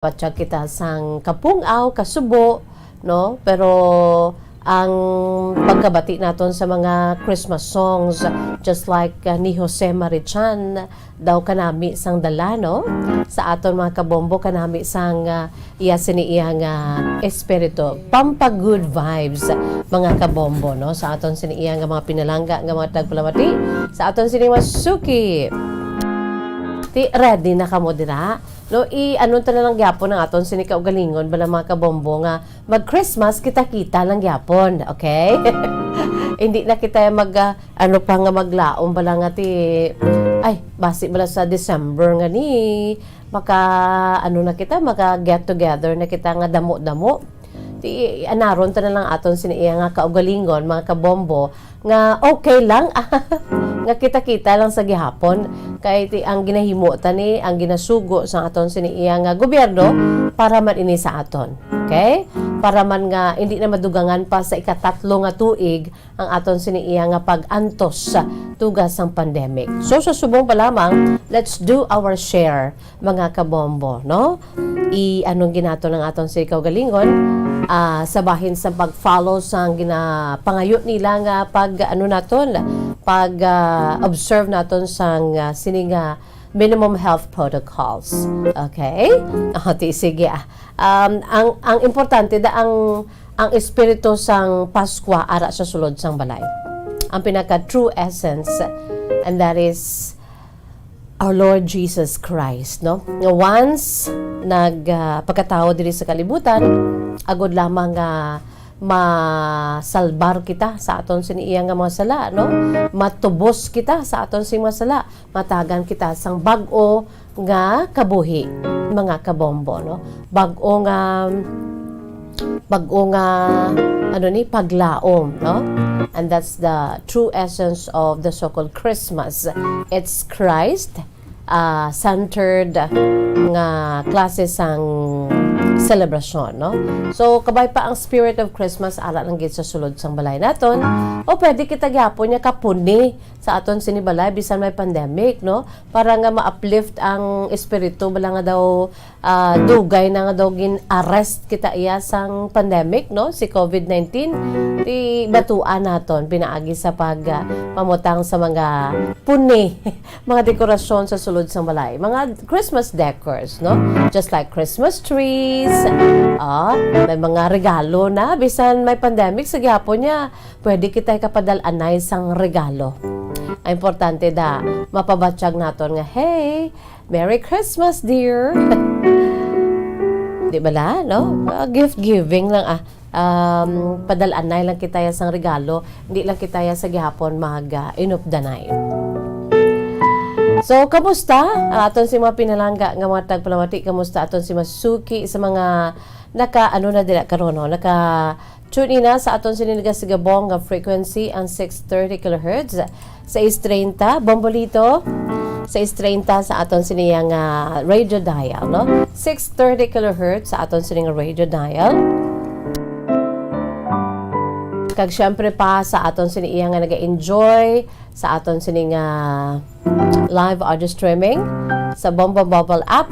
Patsyag kita sang kapungaw, kasubo, no? Pero ang pagkabati naton sa mga Christmas songs, just like ni Jesus-Madrigal daw kanami sang dala, no? Sa aton mga kabombo kanami sang iya siniiyang espiritu, pampa good vibes mga kabombo, no? Sa aton siniiyang mga pinalangga nga mga tagpalamati, sa aton siniwa suki. Ti ready na kamo dira? No, ano ta na lang gyapon ng aton sini kaugalingon bala mga kabombo nga mag-Christmas kita-kita lang gyapon, okay? Hindi na kita ano pa nga maglaom bala nga ti ay basi bala sa December nga ni maka ano na kita maka get together na kita nga damo-damo. Ti anaron ta na lang aton sini nga kaugalingon mga kabombo nga okay lang nga kita-kita lang sa gihapon kay ang ginahimo tani ang ginasugo sa aton siniiya nga gobyerno para man ini sa aton, okay, para man nga hindi na madugangan pa sa ikatatlo nga tuig ang aton siniiya nga pag-antos sa tugas ng pandemic. So sa subong pa lamang, let's do our share mga kabombo, no? Anong ginato ng aton si kaugalingon sa bahin sa pag-follow sa ginapangayo nila nga pag ano naton pag observe naton sang sininga minimum health protocols. Okay? Sige. Ang importante da ang espiritu sang Pasko ara sa sulod sang balay. Ang pinaka true essence, and that is our Lord Jesus Christ, no? Nga once pagkatao diri sa kalibutan, agod lamang masalbar kita sa aton siniiyang nga mga sala, no? Matubos kita sa aton sing mga sala, matagan kita sang bag-o nga kabuhi mga kabombo, no? Bag-o nga ano ni paglaom, no? And that's the true essence of the so-called Christmas. It's Christ centered nga klase sang celebration, no? So kabay pa ang spirit of Christmas ara lang gid sa sulod sang balay naton, o pwede kita gyapon nya kapuni sa aton sinibalay bisan may pandemic, no? Para nga ma-uplift ang espiritu bala nga daw dugay na nga daw gin arrest kita iya sang pandemic, no? Si COVID-19 ti batuan naton pinaagi sa pamutang sa mga puni mga dekorasyon sa sulod sang balay, mga Christmas decors, no? Just like Christmas trees, may mga regalo na bisan may pandemic sa gyapon niya pwede kita ikapadal-anay sang regalo. Ang importante da mapabatsyag naton nga hey, Merry Christmas dear. Di ba la, no? Gift giving lang padal-anay lang kita ya sang regalo, hindi lang kita ya sa gyapon inupdanay. So, kamusta? Aton si mga pinalangga nga mga tagpalamati, kamusta aton si Masuki sa mga na dila karon, no? Tune in na sa aton sinigasigabong nga frequency ang 630 kHz, 630 Bombolito, 630 sa aton siniyang radio dial, no? 630 kHz sa aton siniyang radio dial. Kag syempre pa sa aton siniyang nga naga-enjoy sa aton sining live audio streaming sa Bombo mobile app.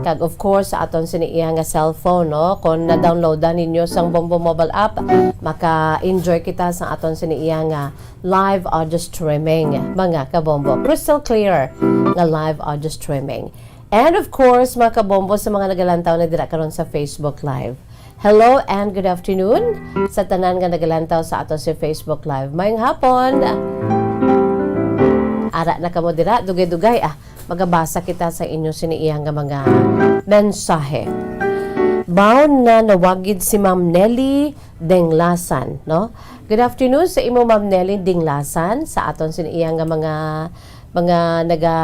Kag of course sa aton siniiyang nga cellphone, no? Kung na-downloadan ninyo sang Bombo mobile app, maka-enjoy kita sa aton siniiyang live audio streaming mga kabombo. Crystal clear nga live audio streaming. And of course mga kabombo sa mga nagalantaw na dira karon sa Facebook Live. Hello and good afternoon sa tanan nga nagalantaw sa aton sa Facebook Live. Mayong hapon. Ara na kamo dira, dugay-dugay magabasa kita sa inyo siniiyang nga mga mensahe. Baon na nawagid si Ma'am Nelly Dinglasan, no? Good afternoon sa imo Ma'am Nelly Dinglasan sa aton siniiyang nga mga naga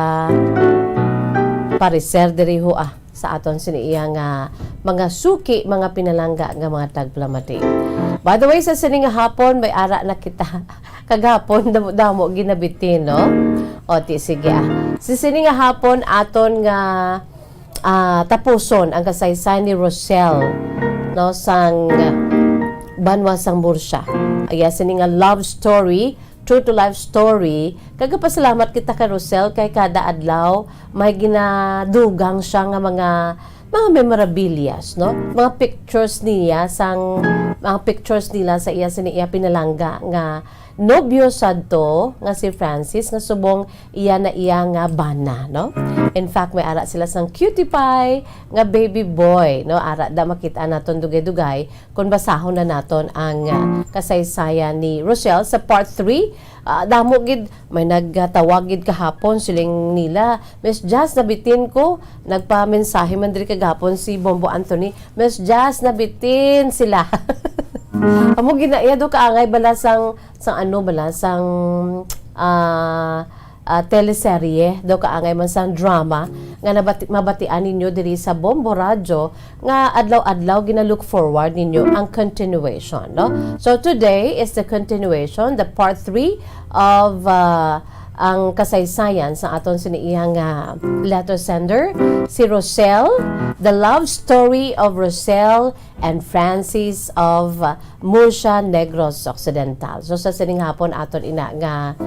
pariser diri ho sa aton siniiyang mga suki, mga pinalangga nga mga tagplamati. By the way, sa sining hapon may ara na kita kagapon damo ginabitin, no? O sige sa sining hapon aton nga tapuson ang kasaysayan ni Rosel, no, sang banwa sang Bursya. Aya sining love story, true to life story. Kagapasalamat kita ka Rosel kay kada adlaw may ginadugang siya nga mga mga memorabilias, no? Mga pictures niya mga pictures nila sa iya siniya pinalangga nga nobyo sadto nga si Francis nga subong iya na iya nga bana, no? In fact, may ara sila sang cutie pie nga baby boy, no? Ara da makita naton dugay-dugay kung basahon na naton ang kasaysayan ni Rochelle sa part 3. Damo gid may nagtawag gid kahapon siling nila, Miss Jazz nabitin ko, nagpa-mensahe man diri kagapon si Bombo Anthony, Miss Jazz nabitin sila. Amo ginaiya do kaangay bala sang teleserye do kaangay man sang drama nga mabatian ninyo diri sa Bombo Radyo nga adlaw-adlaw gina-look forward ninyo ang continuation, no? So today is the continuation, the part 3 of ang kasaysayan sa aton siniiyang letter sender, si Rochelle, the love story of Rochelle and Francis of Murcia, Negros Occidental. So sa sining hapon aton ina nga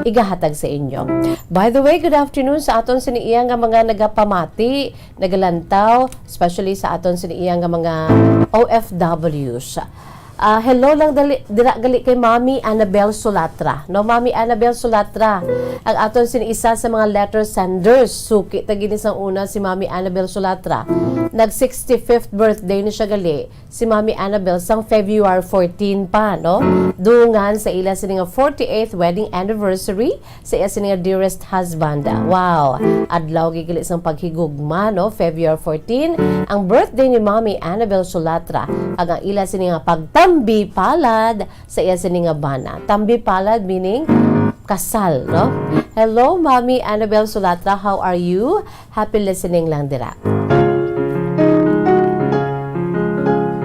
igahatag sa inyo. By the way, good afternoon sa aton siniiyang nga mga nagapamati, nagalantaw, especially sa aton siniiyang nga mga OFWs. Hello lang dira gali kay Mami Annabel Solatra. No, Mami Annabel Solatra, ang aton siniisa sa mga letter senders. Suki tagini sang una si Mami Annabel Solatra. Nag 65th birthday ni siya gali si Mami Annabel sang February 14 pa, no? Dungan sa ila sini nga 48th wedding anniversary sa iya sini nga dearest husband. Wow, adlaw gigali sang paghigugma, no? February 14 ang birthday ni Mami Annabel Solatra. Ang ila sini nga tambi palad sa iya sini nga bana. Tambi palad meaning kasal, no? Hello, Mami Annabel Solatra. How are you? Happy listening lang dira.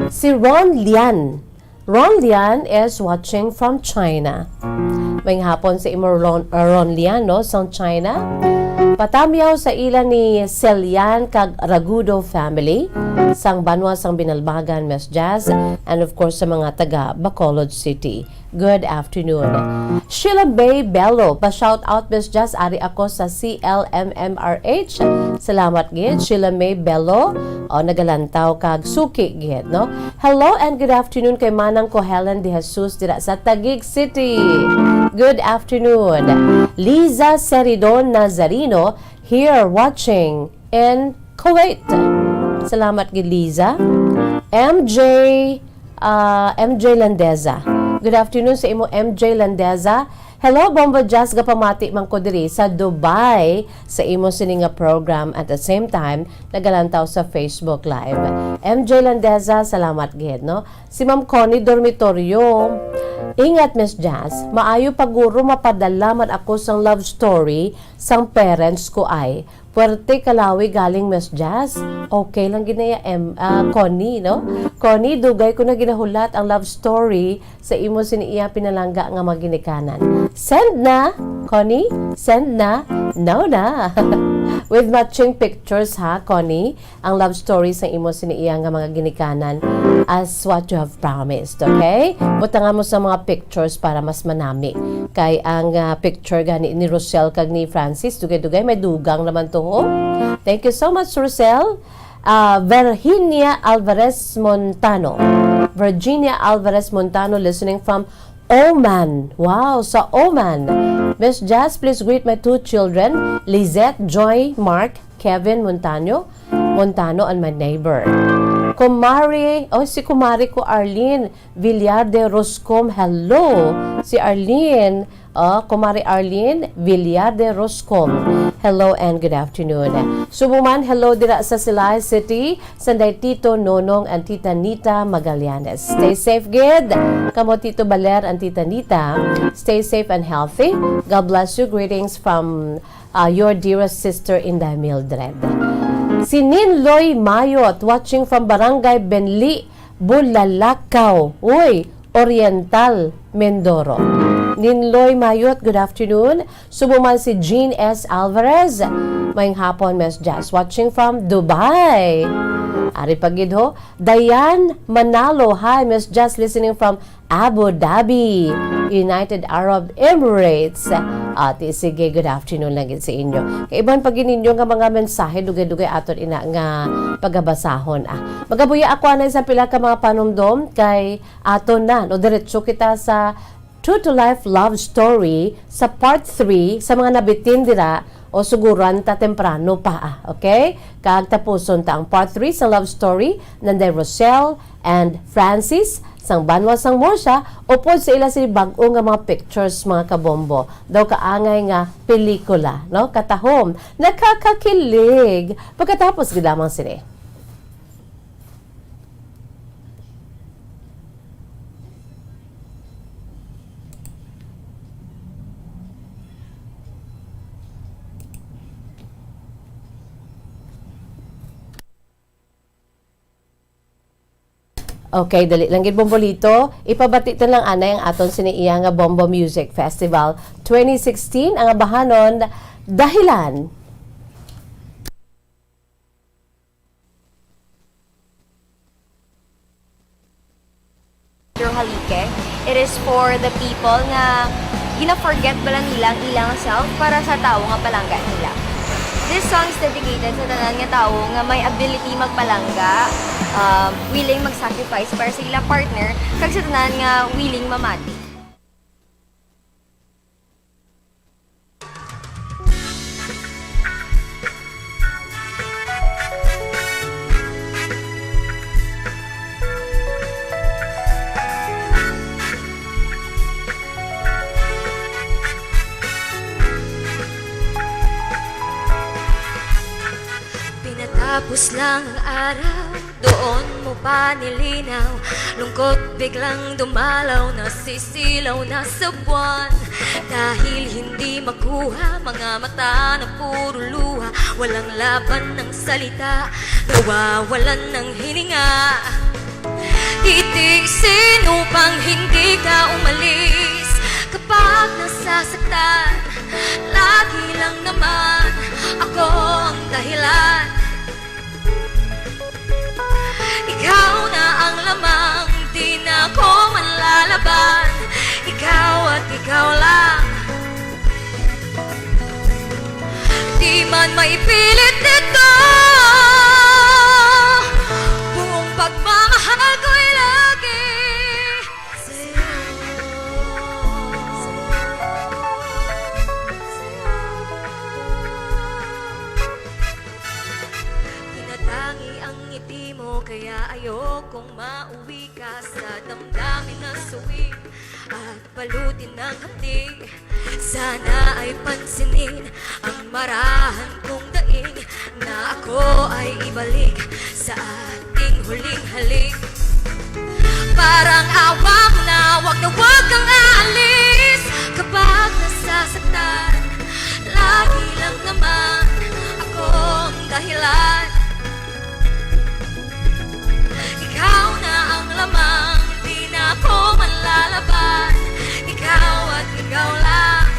Si Ron Lian. Ron Lian is watching from China. May hapon sa imo Ron Lian, no? Sa China. Patamyaw sa ila ni Celian kag Ragudo family sang Banwa sang Binalbagan, Miss Jazz, and of course sa mga taga Bacolod City. Good afternoon. Sheila Bay Bello, pa-shout out Miss Jazz, ari ako sa CLMMRH. Salamat gid Sheila May Bello. Nagalantaw kag suki gid, no? Hello and good afternoon kay Manang ko Helen de Jesus dira sa Taguig City. Good afternoon. Liza Seridon Nazarino here watching in Kuwait. Salamat gid Liza. MJ Landeza. Good afternoon sa imo MJ Landeza. Hello Bombo Jazz, gapamati man ko diri sa Dubai sa imo sininga program at the same time nagalantaw sa Facebook Live. MJ Landeza, salamat gid, no? Si Ma'am Connie Dormitorio. Ingat Miss Jazz, maayo paguro mapadala man ako sang love story sang parents ko ay Puerte Kalawi galing Miss Jazz. Okay lang ginaya Connie, no? Connie, dugay ko na ginahulat ang love story sa imo siniya pinalangga nga maginikanan. Send na, Connie. Send na. No na. With matching pictures ha, Connie. Ang love story sa imo siniya nga mga ginikanan as what you have promised, okay? Butangan mo sa mga pictures para mas manami. Kay ang picture gani ni Rochelle kag ni Francis, dugay-dugay may dugang naman to. Thank you so much, Rochelle. Virginia Alvarez Montano. Virginia Alvarez Montano listening from Oman. Wow, sa Oman. Miss Jazz, please greet my two children, Lizette, Joy, Mark, Kevin Montano, and my neighbor. Si kumari ko Arlene Villarde Roscom. Hello, si Arlene. Kumari Arlene Villarde Roscom. Hello and good afternoon. Subuman, hello dira sa Silay City. Sanday Tito Nonong and Tita Nita Magallanes. Stay safe, good. Kamo Tito Baler and Tita Nita. Stay safe and healthy. God bless you. Greetings from your dearest sister Inday Mildred. Si Ninloy Mayot watching from Barangay Benli, Bulalakaw. Uy, Oriental, Mindoro. Ninloy Mayot, good afternoon. Subuman si Jean S. Alvarez. Maying hapon, Miss Jazz. Watching from Dubai. Ari pagidho. Dayan Manalo. Hi, Miss Jazz. Listening from Abu Dhabi. United Arab Emirates. At sige, good afternoon lang sa inyo. Kaiban pag ninyo nga mga mensahe, dugay-dugay aton ina nga pagabasahon. Magabuya ako na sa pila ka mga panumdom kay aton na. No, diretso kita sa True to Life Love Story sa part 3 sa mga nabitin dira o suguran ta temprano pa. Okay? Kag tapuson ta ang part 3 sa love story nanday Roselle and Francis sang Banwa sang Morsha upod sa ila si bag-o nga mga pictures mga kabombo. Daw kaangay nga pelikula, no? Katahom, nakakakilig. Pagkatapos gid lamang sini. Okay, dali lang gid Bombolito. Ipabati lang anay ang aton siniiya nga Bombo Music Festival 2016 ang abahanon dahilan. Your halike. It is for the people nga gina-forget bala nila ang ilang self para sa tao nga palangga nila. This song is dedicated sa tanan nga tao nga may ability magpalangga, willing mag-sacrifice para sa ilang partner, kag sa tanan nga willing mamati. Tapos lang ang araw, doon mo pa nilinaw. Lungkot biglang dumalaw, nasisilaw na sa buwan. Dahil hindi makuha, mga mata na puro luha. Walang laban ng salita, nawawalan ng hininga. Titiisin upang hindi ka umalis. Kapag nasasaktan, lagi lang naman ako ang dahilan. Ikaw na ang lamang, di na ako manlalaban. Ikaw at ikaw lang. Di man maipilit ito, buong pagmamahal ko'y lagi sa'yo. Tinatangi ang ngiti mo, kaya ayokong mauwi ka sa damdamin na suwi at balutin ng hapdi. Sana ay pansinin ang marahan kong daing, na ako ay ibalik sa ating huling halik. Parang awa mo na wag kang aalis. Kapag nasasaktan, lagi lang naman ako ang dahilan. Ikaw na ang lamang, di na ako manlalaban. Ikaw at ikaw lang.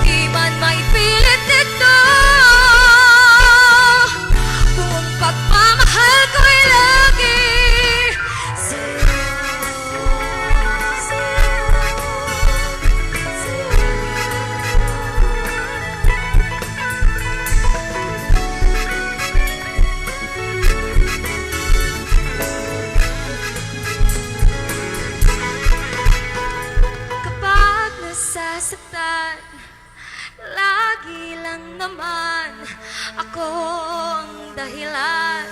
Di man maipilit ito, buong pagmamahal ko'y lagi sa'yo. Kapag nasasaktan, lagi lang naman ako ang dahilan.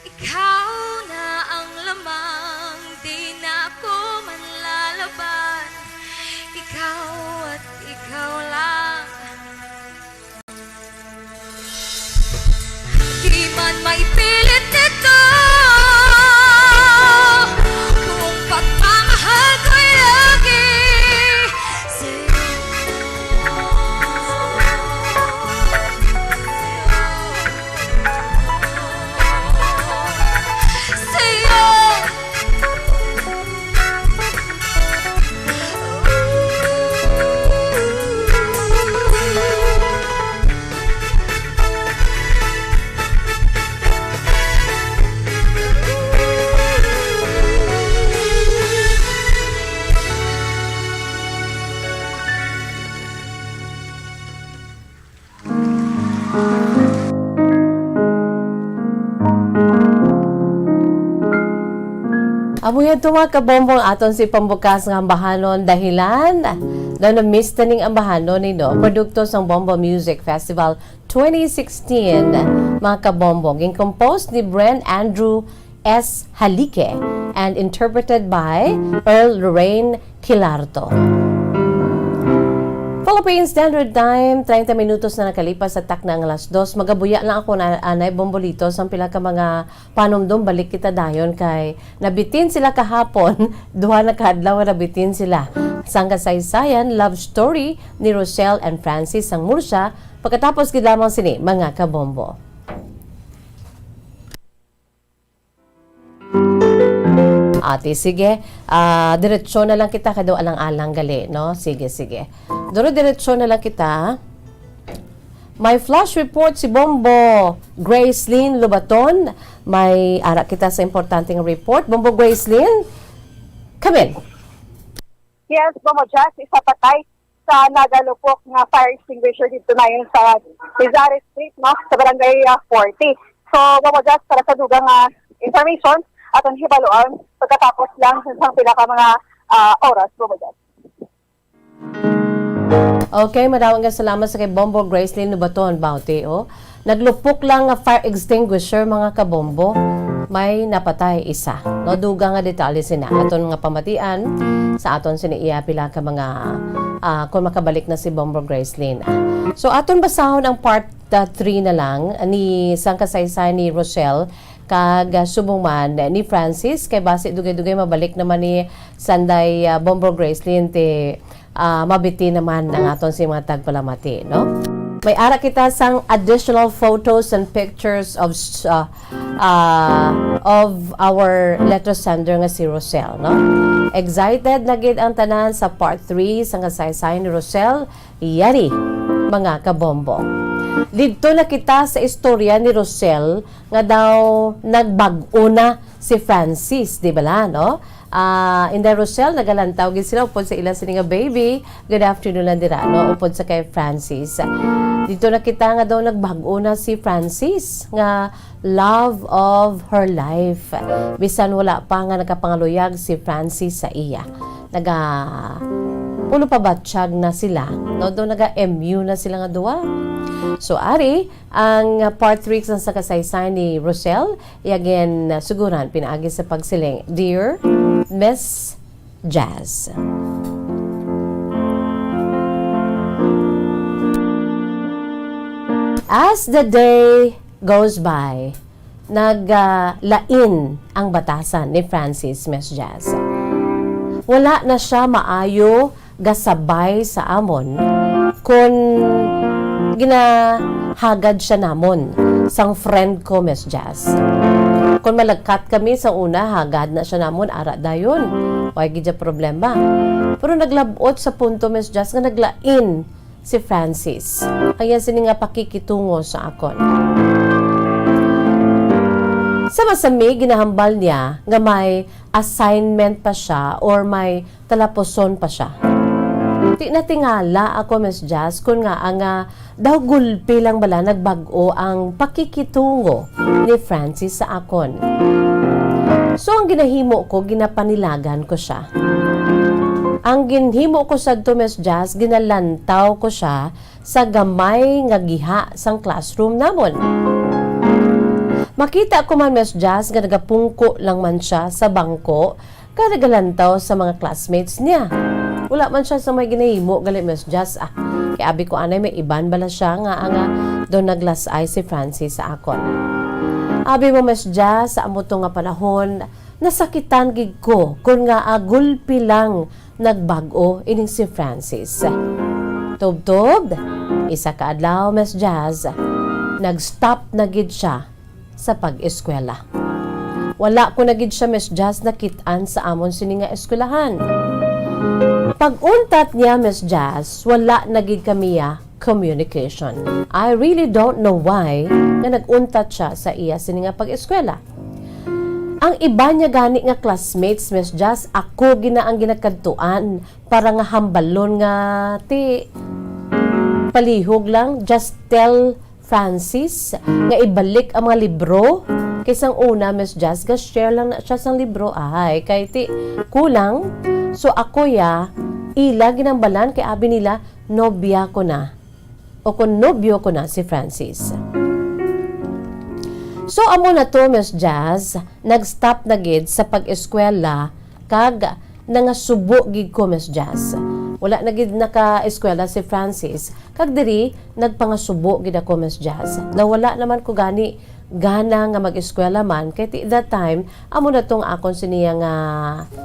Ikaw na ang lamang, di na ako manlalaban. Ikaw at ikaw lang. Di man maipilit ito, buong pagmamahal ko'y lagi sa'yo. Sa'yo. Gayad to mga kabombong aton si pambukas ng ambahanon dahilan daw na miss taning ambahanon ni no produkto sang Bombo Music Festival 2016 mga kabombong ging composed ni Brent Andrew S. Halike and interpreted by Earl Lorraine Kilarto. Philippine Standard Time, 30 minutos na nakalipas sa tak na ang alas 2. Magabuya lang ako na anay bombolitos ang pila ka mga panumdum balik kita dayon kay nabitin sila kahapon, duha na kahadlaw nabitin sila. Sang kasaysayan, love story ni Roselle and Francis ang Murcia pagkatapos gid lamang sini mga kabombo. Ate, sige. Diretsyo na lang kita kadaw alang-alang gali, no? Sige. Duro diretsyo na lang kita. May flash report si Bombo Gracelyn Lubaton. May ara kita sa importanteng report. Bombo Gracelyn, come in. Yes, Bombo Jazz, isa patay sa nagalupok na fire extinguisher dito na yun sa Rizales Street, no? Sa barangay 40. So, Bombo Jazz, para sa dugang information, at ang hibaluan pagkatapos lang sa pinaka mga oras, Bombo Jazz. Okay, maraming salamat sa kay Bombo Gracelyn Lubaton, Bauti, oh. Naglupok lang nga fire extinguisher, mga kabombo. May napatay isa. No, duga nga detalye sina. Aton nga pamatian sa aton siniiya pila ka mga kung makabalik na si Bombo Gracelyn. So, aton basahon ang part 3 na lang ni sang kasaysay ni Rochelle kag subong man ni Francis kay base dugay-dugay mabalik naman ni Sanday Bombo Gracelyn ti mabiti naman ang aton si mga tagpalamati, no? May ara kita sang additional photos and pictures of our letter sender nga si Roselle, no? Excited na gid ang tanan sa part 3 sang kasaysay ni Roselle. Yari, mga kabombo. Dito na kita sa istorya ni Roselle nga daw nagbag-o na si Francis, di ba la, no? Inday Roselle, nagalantaw gid sila upod sa ilang sininga baby. Good afternoon lang dira, no? Upod sa kay Francis. Dito na kita nga daw nagbag-o na si Francis nga love of her life. Bisan wala pa nga nakapangaluyag si Francis sa iya. Puno pa batsyag na sila, no? Doon naga-MU na sila nga duwa. So, ari, ang part 3 sa kasaysay ni Roselle, again, suguran, pinaagi sa pagsiling, Dear Miss Jazz. As the day goes by, naglain ang batasan ni Francis, Miss Jazz. Wala na siya maayo gasabay sa amon kung ginahagad siya namon sang friend ko, Miss Jazz. Kung malagkat kami sa una, hagad na siya namon, ara dayon. Why gidya problema. Pero naglabot sa punto, Miss Jazz, nga naglain si Francis. Kaya sini nga pakikitungo sa akon. Sa masami, ginahambal niya nga may assignment pa siya or may talaposon pa siya. Di natingala ako, Miss Jazz, kung nga ang daw gulpi lang bala nagbago ang pakikitungo ni Francis sa akon. So, ang ginahimo ko, ginapanilagan ko siya. Ang ginhimo ko sa to, Miss Jazz, ginalantaw ko siya sa gamay nga giha sang classroom namon. Makita ko man, Miss Jazz, nga nagapungko lang man siya sa bangko kaya nagalantaw sa mga classmates niya. Wala man siya sa may ginahimo, gali, Miss Jazz. Kaya abi ko anay, may iban bala siya nga doon naglasay si Francis sa akon. Abi mo, Miss Jazz, sa amuto nga panahon, nasakitan gig ko kung nga gulpi lang nagbago ining si Francis. Tub-tub, isa ka adlaw, Miss Jazz, nag-stop na gid siya sa pag-eskwela. Wala ko na gid siya, Miss Jazz, nakitaan sa amon sini nga eskwelahan. Pag-untat niya, Miss Jazz, wala na gid kami communication. I really don't know why na nag-untat siya sa iya sini nga pag-eskwela. Ang iba niya gani nga classmates, Miss Jazz, ako gina ang ginakadtuan para nga hambalon nga palihog lang, just tell Francis nga ibalik ang mga libro Kisang una, Miss Jazz, share lang na siya sang libro, ay, kay ti, kulang. So, ako ila ginambalan, kay abi nila, nobya ko na. O kung nobyo ko na si Francis. So, amo na to, Miss Jazz, nag-stop na gid sa pag-eskwela, kag nangasubo gid ko, Miss Jazz. Wala na gid naka-eskwela si Francis. Kag diri, nagpangasubo gid ako, Miss Jazz. Nawala naman ko gana nga mag-eskwela man, kay that time, amo na tong akon siniya nga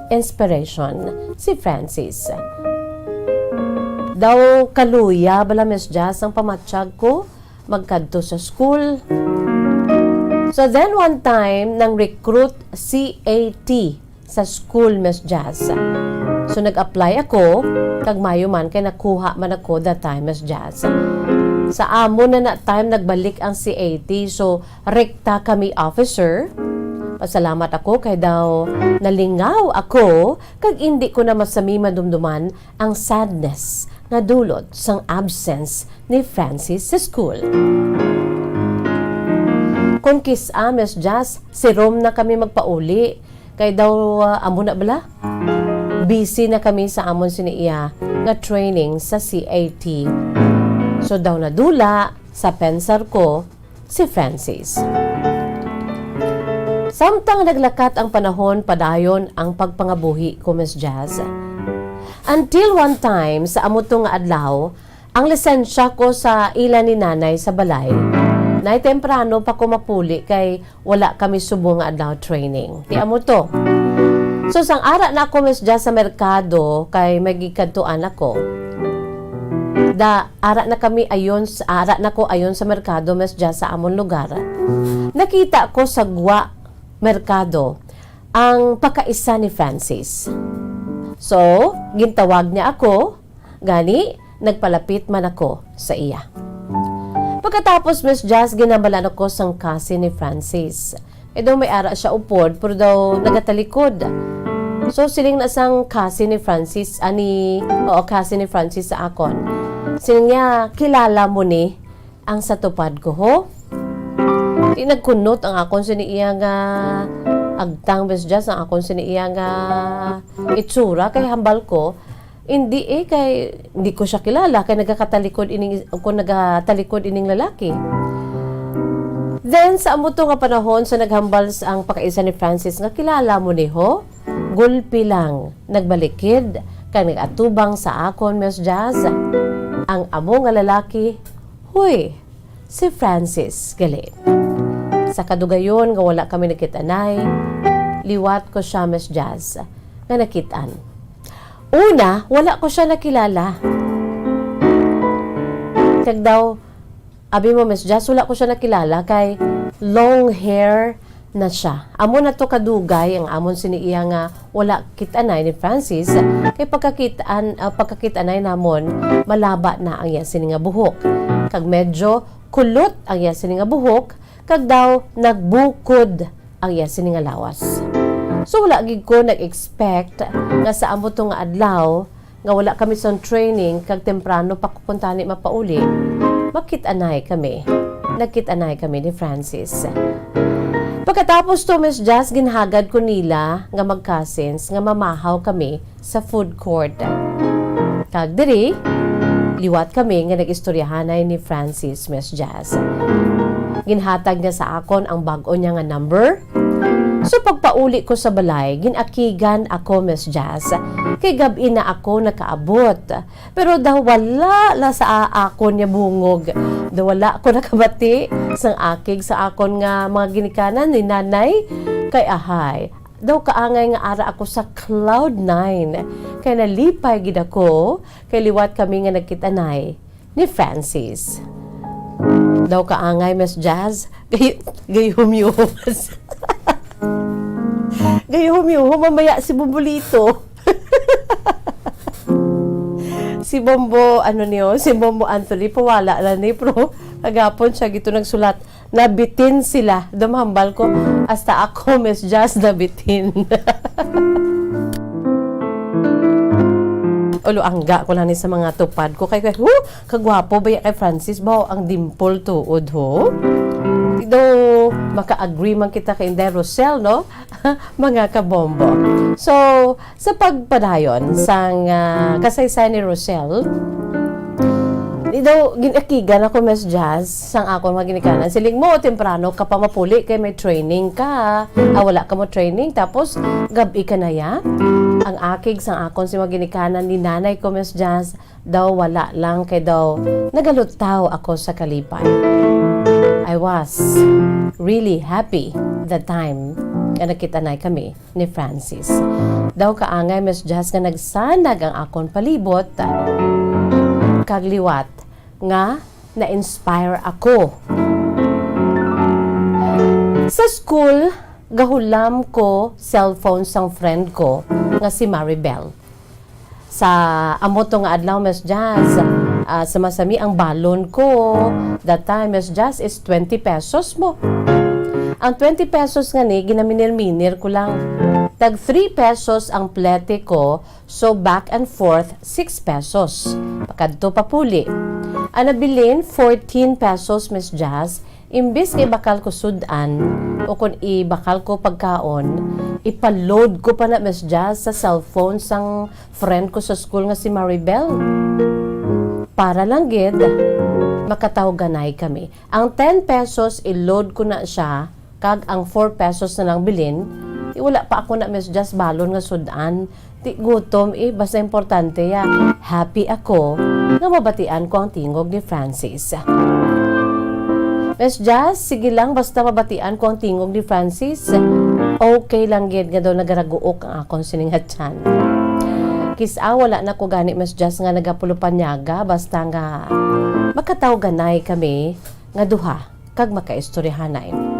inspiration, si Francis. Daw kaluya, bala, Miss Jazz, ang pamatsyag ko, magkadto sa school. So then one time, nang recruit CAT sa school, Miss Jazz. So nag-apply ako, kag Mayo man, kay nakuha man ako that time, Miss Jazz. Sa amo na time, nagbalik ang CAT. So, rekta kami officer. Pasalamat ako kay daw nalingaw ako, kag hindi ko na masami madumduman ang sadness nga dulot sang absence ni Francis sa school. Kung kisa, Miss Jazz, si Rome na kami magpauli. Kay daw, amo na bala? Busy na kami sa amon siniya nga training sa CAT. So daw nadula sa pensar ko si Francis. Samtang naglakat ang panahon, padayon ang pagpangabuhi ko, Miss Jazz. Until one time, sa amutong adlaw, ang lisensya ko sa ila ni nanay sa balay, na temprano pa ko mapuli kay wala kami subo nga adlaw training. Di amo to. So, sang ara na ako, Miss Jazz, sa merkado, kay magikadtuan ako. Ara na ko ayon sa merkado, Miss Jazz, sa amon lugar. Nakita ko sa gwa merkado ang pakaisa ni Francis. So, gintawag niya ako, gani, nagpalapit man ako sa iya. Pagkatapos, Miss Jazz, ginabalan ako sang kasi ni Francis. Daw may ara siya upod, pero daw nagatalikod. So, siling na sang kasi ni Francis, kasi ni Francis sa akon. Siling niya, kilala mo ni ang satupad ko, ho? Di nagkunot ang akon siniiya nga agtang, Miss Jazz, ang akon siniiya nga itsura, kay hambal ko, hindi kay hindi ko siya kilala, kay nagatalikod ining lalaki. Then, sa amuto nga panahon, sa naghambal ang pakaisa ni Francis, nga kilala mo ni ho, gulpi lang, nagbalikid, kay nagatubang sa akon, Miss Jazz, ang amo nga lalaki, huy, si Francis gali. Sa kadugayon, nga wala kami nakitanay, liwat ko siya, Miss Jazz, nga nakitaan. Una, wala ko siya nakilala. Kag daw, abi mo, Miss Jazz, wala ko siya nakilala kay long hair na siya. Amo na to kadugay ang amon siniiya nga wala kitanay ni Francis, kay pagkakitanay namon malaba na ang iya sini nga buhok. Kag medyo kulot ang iya sini nga buhok, kag daw nagbukod ang iya sini nga lawas. So wala gid ko nag-expect nga sa amo to nga adlaw nga wala kami sa training, kag temprano pa kupuntani mapauli, makitanay kami. Nagkitanay kami ni Francis. Pagkatapos to, Miss Jazz, ginhagad ko nila nga mag-cousins nga mamahaw kami sa food court. Kag diri, liwat kami nga nag-istoryahanay ni Francis, Miss Jazz. Ginhatag niya sa akon ang bag-o niya nga number. So pagpauli ko sa balay, ginakigan ako, Miss Jazz. Kay gabi na ako nakaabot. Pero daw wala la sa akon niya bungog. Daw wala ako nakabati sang akig sa akon nga mga ginikanan ni nanay. Kay ahay, daw kaangay nga ara ako sa cloud 9. Kay nalipay gid ako, kay liwat kami nga nagkitanay ni Francis. Daw kaangay, Miss Jazz, gayhum-yuhum. Gayhum-yuhum, mamaya si Bombolito. Si Bombo, si Bombo Anthony, pawala na ni, pero agapon siya gito nagsulat, nabitin sila. Dumahambal ko, hasta ako, Miss Jazz, nabitin. Ulo, angga ko lang ni sa mga tupad ko. Kagwapo ba kay Francis ba ang dimple tuod, ho? Though maka-agree man kita kay Inday Rosel, no? Mga kabombo. So, sa pagpadayon sang kasaysayan ni Rosel, daw ginakigan ako Miss Jazz sang akon mga ginikanan. Siling mo temprano ka pa mapuli kay may training ka. Wala ka mo training tapos gabi ka na ya. Ang akig sang akon si mga ginikanan ni nanay ko Miss Jazz daw wala lang kay daw nagalutaw ako sa kalipay. I was really happy that time na nakita na kami ni Francis. Daw kaangay Miss Jazz nga nagsanag ang akon palibot kagliwat nga na-inspire ako. Sa school, gahulam ko cellphone sang friend ko nga si Maribel. Sa amo to nga adlaw Miss Jazz, sa masami ang balon ko. That time Miss Jazz is 20 pesos mo. Ang 20 pesos nga ni ginaminir-minir ko lang. Tag 3 pesos ang plete ko, so back and forth 6 pesos. Pakadto papuli. Ang nabilin 14 pesos Miss Jazz, imbis kay bakal ko sudan o kung ibakal ko pagkaon, ipaload ko pa na Miss Jazz sa cellphone sang friend ko sa school nga si Maribel. Para lang gid makatawganay kami. Ang 10 pesos i-load ko na siya, kag ang 4 pesos na lang bilin, wala pa ako na Miss Jazz balon nga sudan. Di gutom basta importante ya. Happy ako nga mabatian ko ang tingog ni Francis. Miss Jazz, sige lang basta mabatian ko ang tingog ni Francis. Okay lang gid nga daw nagaraguok ang akong siningatyan. Kisa wala na ko gani Miss Jazz nga nagapulupanyaga basta nga makatawganay kami nga duha kag makaistoryahanay.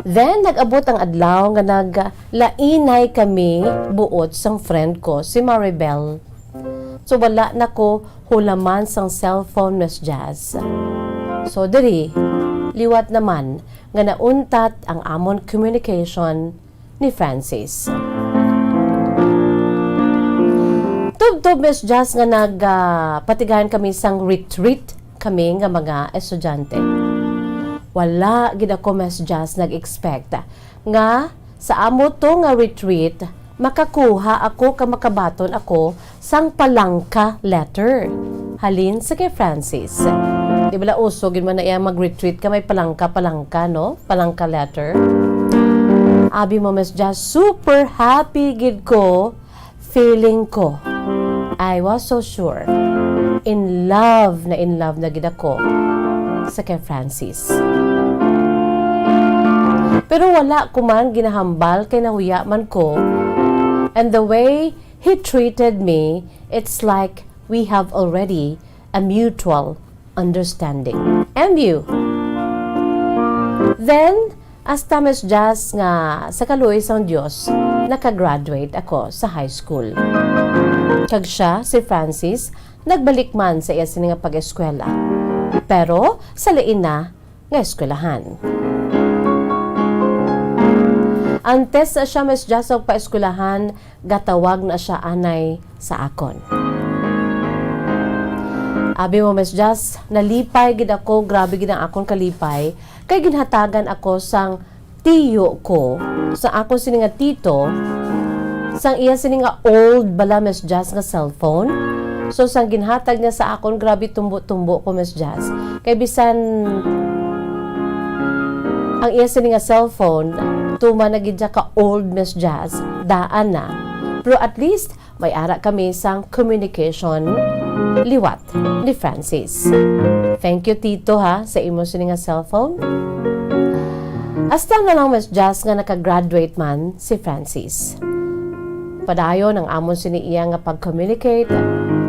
Then, nag-abot ang adlaw nga naglainay kami buot sang friend ko, si Maribel. So, wala na ko hulaman sang cellphone Miss Jazz. So, diri, liwat naman nga nauntat ang amon communication ni Francis. Tub-tub Miss Jazz nga nagpatigahan kami sang retreat kami nga mga estudyante. Wala gid ako Miss Jazz nag-expect nga sa amo to nga retreat makakuha ako ka makabaton ako sang palangka letter halin sa kay Francis. Di ba uso gid man na iya mag-retreat ka may palangka no? Palangka letter. Abi mo Miss Jazz, super happy gid ko, feeling ko. I was so sure. In love na gid ako sa kay Francis. Pero wala ko man ginahambal kay nahuya man ko. And the way he treated me, it's like we have already a mutual understanding. MU. Then, hasta Miss Jazz nga sa kaluoy sang Dios, nakagraduate ako sa high school. Kag siya, si Francis, nagbalik man sa iya sini nga pag-eskwela. Pero sa liin na nga eskwelahan. Antes sa siya Miss Jazz og paeskwelahan, gatawag na siya anay sa akon. Abi mo Miss Jazz, nalipay gid ako, grabe gid ang akon kalipay, kay ginhatagan ako sang tiyo ko, sa akon sini nga tito, sang iya sini nga old bala Miss Jazz nga cellphone. So sang ginhatag niya sa akon, grabe tumbo-tumbo ko Miss Jazz. Kay bisan ang iya sini nga cellphone, tuma na gid ka old Miss Jazz, daan na. Pero at least may ara kami sang communication liwat ni Francis. Thank you Tito ha sa imo sini nga cellphone. Hasta na lang Miss Jazz nga nakagraduate man si Francis. Padayon ang amon sini iya nga pag-communicate.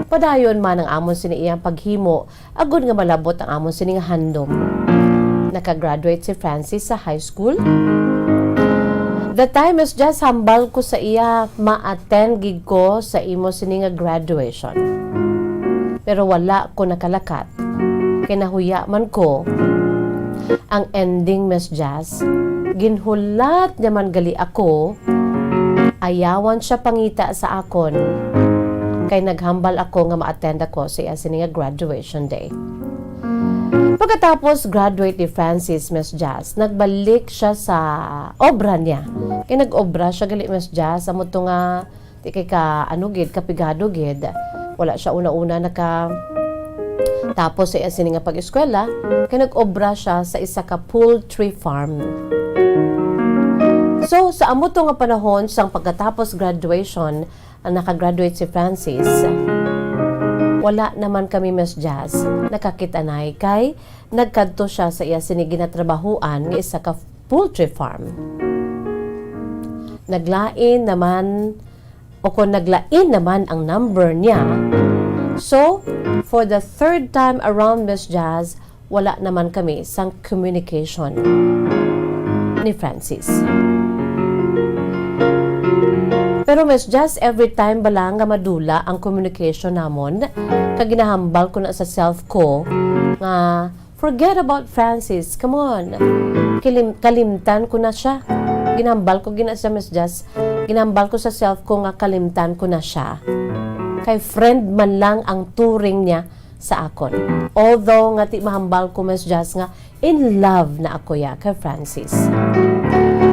Padayon man ang amon sini iyang paghimo, agud nga malabot ang amon sini nga handom. Nakagraduate si Francis sa high school. The time is just hambal ko sa iya ma-attend gig ko sa imo sini nga graduation. Pero wala ko nakalakat. Kinahuya man ko. Ang ending Miss Jazz, ginhulat niya man gali ako, ayawan siya pangita sa akon. Kay naghambal ako nga ma-attend ako sa iya sini nga graduation day. Pagkatapos graduate ni Francis, Miss Jazz, nagbalik siya sa obra niya. Kaya nag-obra siya gali, Miss Jazz, amo to nga di kay ka gid kapigado gid. Wala siya una-una tapos sa sini nga pag-eskwela, kaya nag-obra siya sa isa ka poultry farm. So sa amo to nga panahon sang pagkatapos graduation, ang nakagraduate si Francis, wala naman kami, Miss Jazz, nakakitanay kay nagkadto siya sa iya sini ginatrabahuan nga isa ka poultry farm. Naglain naman ang number niya. So, for the third time around, Miss Jazz, wala naman kami sang communication ni Francis. Pero Miss Jazz, every time bala nga madula ang communication namon, kag ginahambal ko na sa self ko nga forget about Francis, come on. Kalimtan ko na siya. Ginahambal ko siya, Miss Jazz. Ginahambal ko sa self ko nga kalimtan ko na siya. Kay friend man lang ang turing niya sa akon. Although nga ti mahambal ko, Miss Jazz, nga in love na ako ya kay Francis.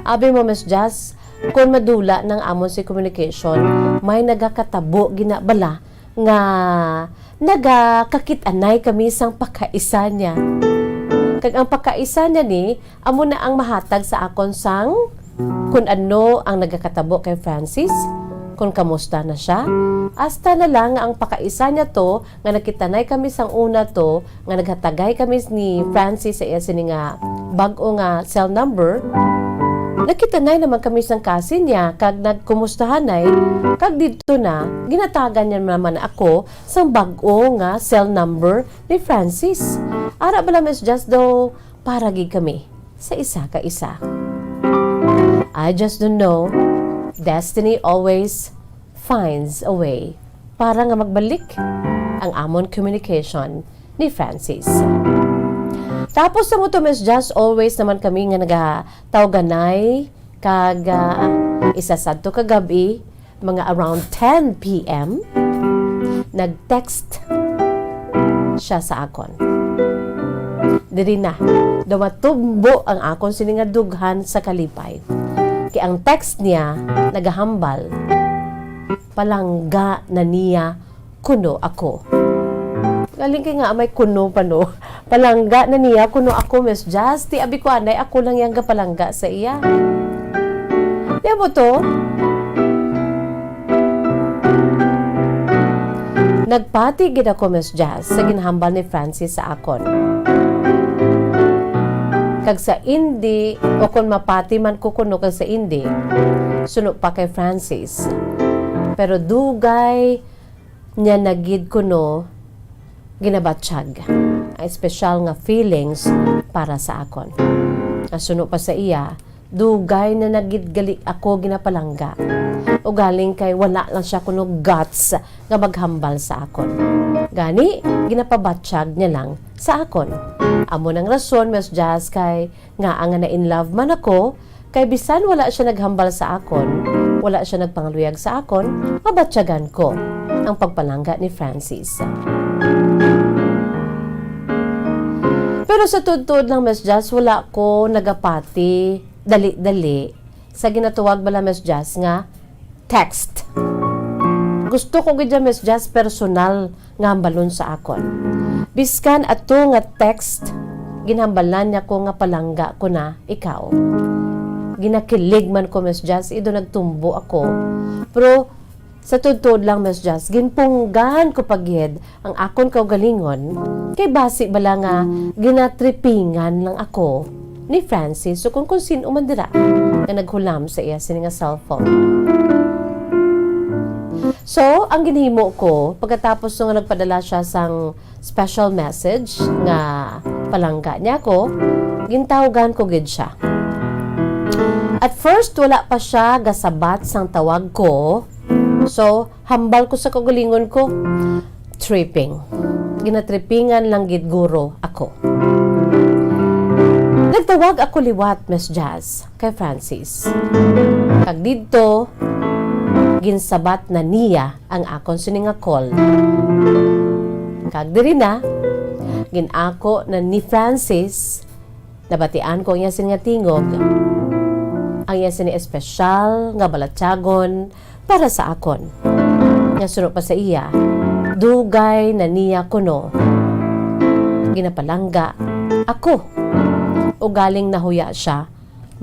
Abi mo, Miss Jazz, kung madula ng amon si communication, may nagakatabo ginabala nga nagakakitanay kami sang pagkaisa niya. Kag ang pagkaisa niya ni, amo na ang mahatag sa akon sang kung ano ang nagakatabo kay Francis, kung kamusta na siya. Hasta na lang nga ang pakaisa niya to, nga nakitanay kami sang una to, nga naghatagay kami ni Francis sa iya sini nga bag-o nga cell number. Nakitanay naman kami sang kasin niya, kag nagkumustahanay, kag dito na, ginatagan niya naman ako sang bag-o nga cell number ni Francis. Ara bala, Miss Just daw, para gid kami sa isa ka isa. I just don't know, destiny always finds a way para nga magbalik ang amon communication ni Francis. Tapos sa mo to, Miss Just, always naman kami nga nagatawganay kag isa sadto kagabi, mga around 10 p.m. nag-text siya sa akon. Diri na, dumatumbo ang akon sini nga dughan sa kalipay. Kaya ang text niya nagahambal, palangga na niya kuno ako. Galing kay nga may kuno pa no. Palangga na niya kuno ako, Miss Jazz. Ti abi ko anay ako lang yang gapalangga sa iya. Di mo to? Nagpati gid ako, Miss Jazz, sa ginhambal ni Francis sa akon. Kag sa hindi, o kung mapati man ko kuno kag sa hindi, suno pa kay Francis. Pero dugay niya nagid kuno ginabatsyag ang espesyal nga feelings para sa akon. Suno pa sa iya, dugay na nagidgali ako ginapalangga. O galing kay wala lang siya kuno guts nga maghambal sa akon. Gani, ginapabatsyag niya lang sa akon. Amo nang rason, Miss Jazz, kay nga ang na in love man ako, kay bisan wala siya naghambal sa akon, wala siya nagpangaluyag sa akon, mabatsyagan ko ang pagpalangga ni Francis. Pero sa tudtod lang, Miss Jazz, wala ko nagapati dali-dali sa ginatuwag bala, Miss Jazz, nga text. Gusto ko gid Miss Jazz personal nga hambalon sa akon. Biskan ato nga text, ginhambalan niya ko nga palangga ko na ikaw. Ginakilig man ko, Miss Jazz, ido nagtumbo ako. Pero sa tudtod lang, Miss Jazz, ginpunggan ko pagyed ang akon kaugalingon, kay basi bala nga ginatripingan lang ako ni Francis, so kung sino man dira na naghulam sa iya sini nga cellphone. So, ang ginhimo ko, pagkatapos nga nagpadala siya sang special message nga palangga niya ko, gintawagan ko gid siya. At first, wala pa siya gasabat sang tawag ko. So, hambal ko sa kagalingon ko, tripping. Ginatrippingan lang gid guro ako. Nagtawag ako liwat, Miss Jazz, kay Francis. Kag dito, ginsabat na niya ang akon sini nga call. Kag diri na, ginako na ni Francis, nabatian ko ang iya sin nga tingog, ang iya sin espesyal nga balatyagon para sa akon. Nga sunod pa sa iya, dugay na niya kuno, ginapalangga ako, o galing nahuya siya,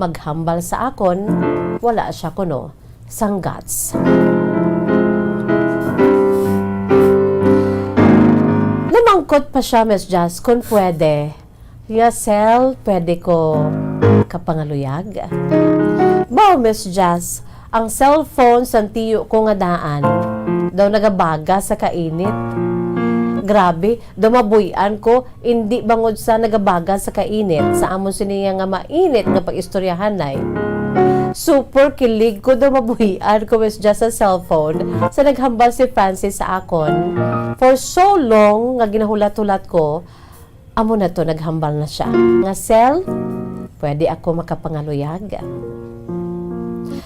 maghambal sa akon, wala siya kuno, sanggats. Namangkot pa siya, Miss Jazz, kung pwede. Yasel, pwede ko kapangaluyag. Bao, Miss Jazz, ang cellphone sa tiyo ko nga daan, daw nagabaga sa kainit. Grabe, dumabuyan ko, hindi bangod sa nagabaga sa kainit, sa amon siniya nga mainit nga pag-istoryahan ay. Super kilig ko dumabuyan ko, Miss Jazz, sa cellphone, sa naghambal si Francis sa akon. For so long, nga ginahulat-hulat ko, amo na to, naghambal na siya. Nga cell, pwede ako makapangaluyag.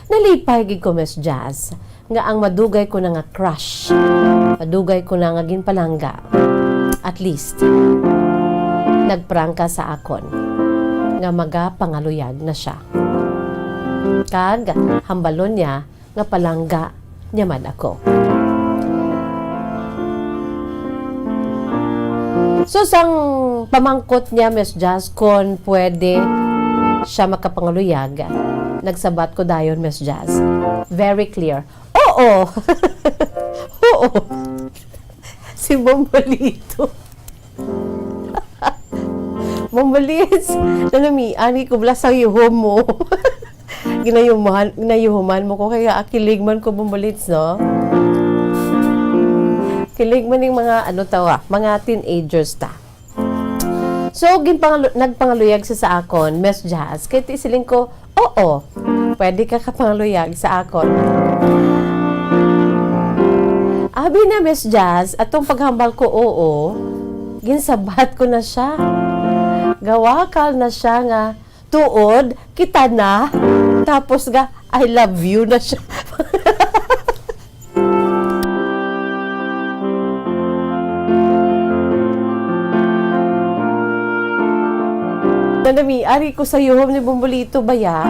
Nalipay gid ko, Miss Jazz, nga ang madugay ko na nga crush, madugay ko na nga ginpalangga. At least, nagprangka sa akon, nga magapangaluyag na siya. Kag, hambalon niya, nga palangga niya man ako. So, sang pamangkot niya, Miss Jazz, kung pwede siya makapangaluyag, nagsabat ko dayon, Miss Jazz. Very clear. Oo! Oo! Si Bombolito. Bombolits, nanamian, ikublas ang yuhom mo. Ginayuhuman mo ko, kaya akilig man ko, Bombolits, no? Kilig man yung mga, mga teenagers ta. So, nagpangaluyag siya sa akon, Miss Jazz. Kaya tisiling ko, oo, pwede ka kapangaluyag sa akon. Abi na, Miss Jazz, atong paghambal ko, oo, ginsabat ko na siya. Gawakal na siya nga, tuod, kita na, tapos ga, I love you na siya. Nanamiari ko sa yuhom ni Bombolito baya.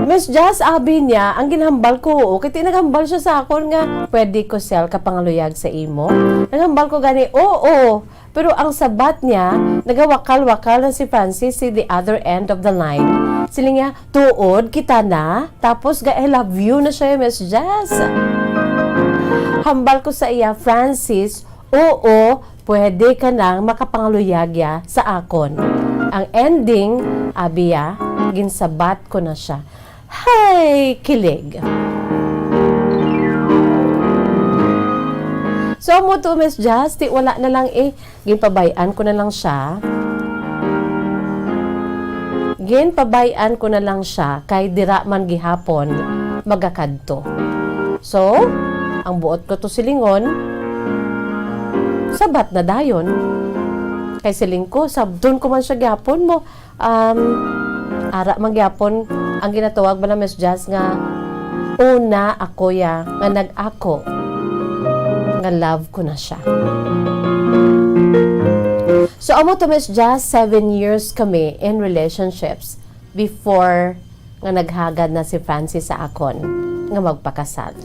Miss Jazz, abi niya, ang ginhambal ko, kaya naghambal siya sa akon nga, pwede ko sel kapangaluyag sa imo. Naghambal ko gani, oo. Pero ang sabat niya, nagawakal-wakal na si Francis si the other end of the line. Sila niya, tuod, kita na, tapos ga, I love you na siya, Miss Jazz. Hambal ko sa iya, Francis, oo, pwede ka nang makapangaluyag sa akon. Ang ending, abiya, ginsabat ko na siya. Hay, kilig. So, mo to, Miss Jazz, wala na lang ginpabayan ko na lang siya. Ginpabayan ko na lang siya kay dira man gihapon magakadto. So, ang buot ko to silingon, sabat na dayon. Kay siling ko, sabdon ko man siya gihapon mo. Ara man gihapon, ang ginatawag ba na, Miss Jazz, nga una ako nga nag-ako. Nga love ko na siya. So, amo to, Miss Jazz, 7 years kami in relationships before nga naghagad na si Francis sa akon nga magpakasal.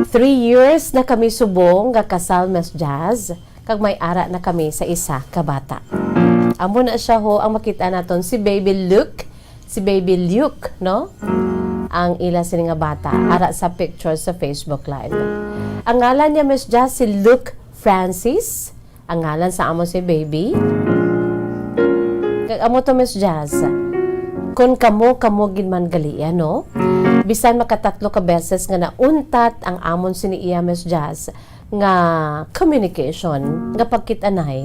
3 years na kami subong nga kasal, Miss Jazz, kag may ara na kami sa isa ka bata. Amo na siya ho ang makita naton si Baby Luke, no? Ang ila sini nga bata ara sa picture sa Facebook Live. Ang ngalan niya, Miss Jazz, si Luke Francis. Ang ngalan sa amo si Baby. Kag amo to, Miss Jazz, kun kamo ginman gali, no? Bisan makatatlo ka beses nga nauntat ang amon sini iya, Miss Jazz, nga communication, nga pagkitanay,